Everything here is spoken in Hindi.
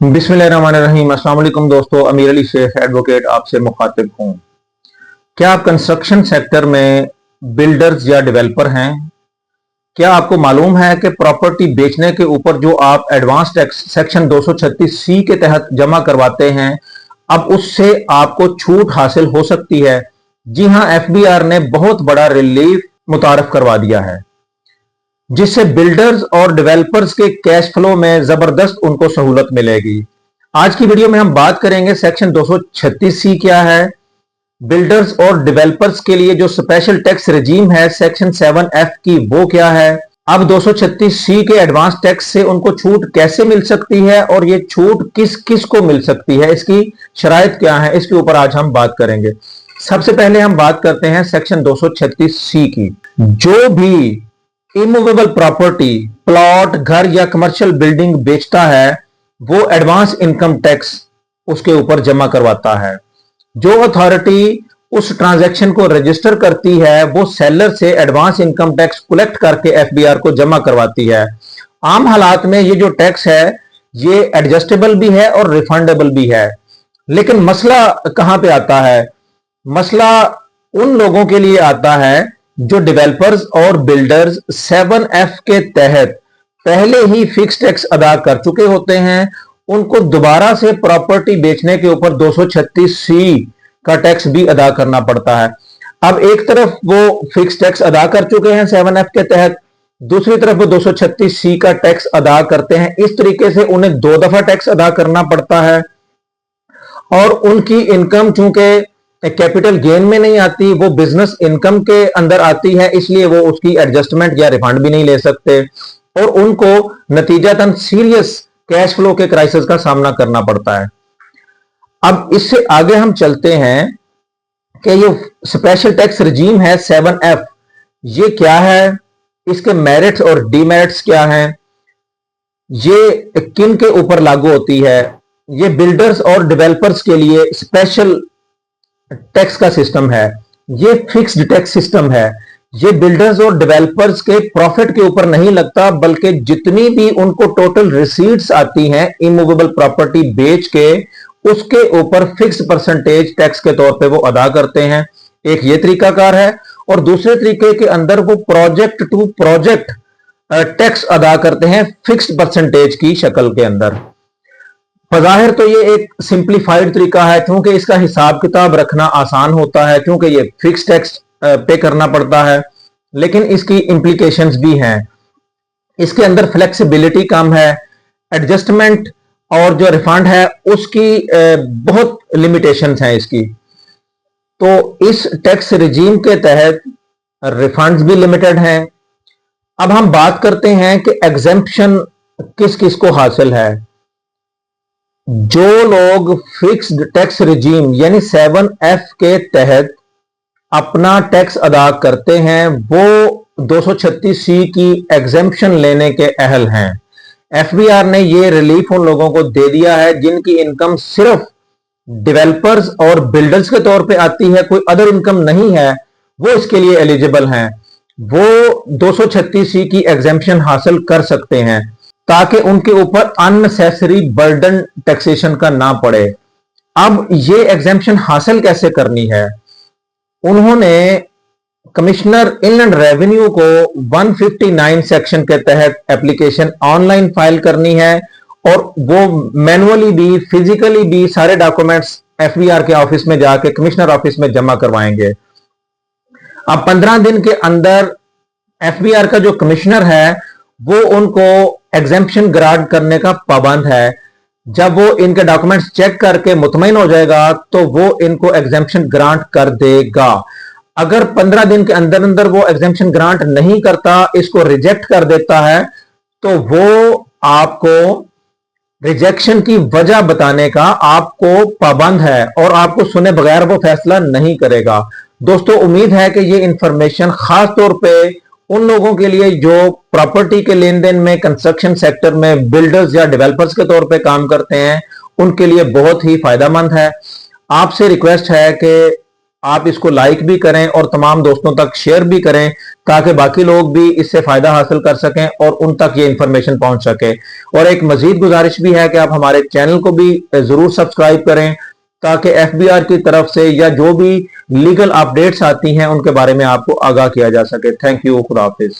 बिस्मिल्लाहिर्रहमानिर्रहीम। अस्सलाम वालेकुम दोस्तों, अमीर अली शेख एडवोकेट आपसे मुखातिब हूँ। क्या आप कंस्ट्रक्शन सेक्टर में बिल्डर्स या डेवलपर हैं? क्या आपको मालूम है कि प्रॉपर्टी बेचने के ऊपर जो आप एडवांस टैक्स सेक्शन 236C के तहत जमा करवाते हैं, अब उससे आपको छूट हासिल हो सकती है। जी हां, एफबीआर ने बहुत बड़ा रिलीफ मुतारफ करवा दिया है, जिससे बिल्डर्स और डेवलपर्स के कैश फ्लो में जबरदस्त उनको सहूलत मिलेगी। आज की वीडियो में हम बात करेंगे सेक्शन 236C क्या है, बिल्डर्स और डेवलपर्स के लिए जो स्पेशल टैक्स रजीम है सेक्शन 7F की वो क्या है, अब 236C के एडवांस टैक्स से उनको छूट कैसे मिल सकती है और ये छूट किस किस को मिल सकती है, इसकी शराइत क्या है, इसके ऊपर आज हम बात करेंगे। सबसे पहले हम बात करते हैं सेक्शन 236C की। जो भी इमूवेबल प्रॉपर्टी, प्लॉट, घर या कमर्शियल बिल्डिंग बेचता है वो एडवांस इनकम टैक्स उसके ऊपर जमा करवाता है। जो अथॉरिटी उस ट्रांजैक्शन को रजिस्टर करती है वो सेलर से एडवांस इनकम टैक्स कलेक्ट करके एफबीआर को जमा करवाती है। आम हालात में ये जो टैक्स है ये एडजस्टेबल भी है और रिफंडेबल भी है, लेकिन मसला कहां पे आता है? मसला उन लोगों के लिए आता है जो डेवलपर्स और बिल्डर्स 7F के तहत पहले ही फिक्स टैक्स अदा कर चुके होते हैं। उनको दोबारा से प्रॉपर्टी बेचने के ऊपर 236C का टैक्स भी अदा करना पड़ता है। अब एक तरफ वो फिक्स टैक्स अदा कर चुके हैं 7F के तहत, दूसरी तरफ वो 236C का टैक्स अदा करते हैं। इस तरीके से उन्हें दो दफा टैक्स अदा करना पड़ता है और उनकी इनकम चूंकि कैपिटल गेन में नहीं आती, वो बिजनेस इनकम के अंदर आती है, इसलिए वो उसकी एडजस्टमेंट या रिफंड भी नहीं ले सकते और उनको नतीजतन सीरियस कैश फ्लो के क्राइसिस का सामना करना पड़ता है। अब इससे आगे हम चलते हैं कि ये स्पेशल टैक्स रजीम है 7F, ये क्या है, इसके मेरिट्स और डीमेरिट्स क्या हैं, ये किन के ऊपर लागू होती है। ये बिल्डर्स और डेवलपर्स के लिए स्पेशल टैक्स का सिस्टम है, ये फिक्स्ड टैक्स सिस्टम है। ये बिल्डर्स और डेवलपर्स के प्रॉफिट के ऊपर नहीं लगता, बल्कि जितनी भी उनको टोटल रिसीट्स आती हैं इमूवेबल प्रॉपर्टी बेच के, उसके ऊपर फिक्स्ड परसेंटेज टैक्स के तौर पे वो अदा करते हैं। एक ये तरीकाकार है और दूसरे तरीके के अंदर वो प्रोजेक्ट टू प्रोजेक्ट टैक्स अदा करते हैं फिक्स्ड परसेंटेज की शक्ल के अंदर। बज़ाहिर तो ये एक सिंप्लीफाइड तरीका है, क्योंकि इसका हिसाब किताब रखना आसान होता है, क्योंकि ये फिक्स टैक्स पे करना पड़ता है, लेकिन इसकी इंप्लीकेशंस भी हैं। इसके अंदर फ्लेक्सिबिलिटी कम है, एडजस्टमेंट और जो रिफंड है उसकी बहुत लिमिटेशंस हैं इसकी। तो इस टैक्स रिजीम के तहत रिफंड्स भी लिमिटेड हैं। अब हम बात करते हैं कि एग्जेम्पशन किस किस को हासिल है। जो लोग फिक्स्ड टैक्स रिजीम यानी 7F के तहत अपना टैक्स अदा करते हैं वो 236C की एग्जेम्पशन लेने के अहल हैं। एफबीआर ने ये रिलीफ उन लोगों को दे दिया है जिनकी इनकम सिर्फ डेवलपर्स और बिल्डर्स के तौर पे आती है, कोई अदर इनकम नहीं है, वो इसके लिए एलिजिबल हैं। वो 236C की एग्जेम्पशन हासिल कर सकते हैं ताकि उनके ऊपर अननेसेसरी बर्डन टैक्सेशन का ना पड़े। अब ये एग्जेम्पशन हासिल कैसे करनी है? उन्होंने कमिश्नर इनलैंड रेवेन्यू को 159 सेक्शन के तहत एप्लीकेशन ऑनलाइन फाइल करनी है और वो मैनुअली भी फिजिकली भी सारे डॉक्यूमेंट्स एफबीआर के ऑफिस में जाके कमिश्नर ऑफिस में जमा करवाएंगे। अब 15 दिन के अंदर एफबीआर का जो कमिश्नर है वो उनको एग्जेम्पशन ग्रांट करने का पाबंद है। जब वो इनके डॉक्यूमेंट्स चेक करके मुतमईन हो जाएगा तो वो इनको एग्जेम्पशन ग्रांट कर देगा। अगर 15 दिन के अंदर अंदर वो एग्जेम्पशन ग्रांट नहीं करता, इसको रिजेक्ट कर देता है, तो वो आपको रिजेक्शन की वजह बताने का आपको पाबंद है और आपको सुने बगैर वो फैसला नहीं करेगा। दोस्तों, उम्मीद है कि ये इंफॉर्मेशन खास तौर पे उन लोगों के लिए जो प्रॉपर्टी के लेन देन में, कंस्ट्रक्शन सेक्टर में बिल्डर्स या डेवलपर्स के तौर पे काम करते हैं, उनके लिए बहुत ही फायदेमंद है। आपसे रिक्वेस्ट है कि आप इसको लाइक भी करें और तमाम दोस्तों तक शेयर भी करें ताकि बाकी लोग भी इससे फायदा हासिल कर सकें और उन तक ये इंफॉर्मेशन पहुंच सके। और एक मजीद गुजारिश भी है कि आप हमारे चैनल को भी जरूर सब्सक्राइब करें ताकि एफबीआर की तरफ से या जो भी लीगल अपडेट्स आती हैं उनके बारे में आपको आगाह किया जा सके। Thank you. खुदा हाफिज।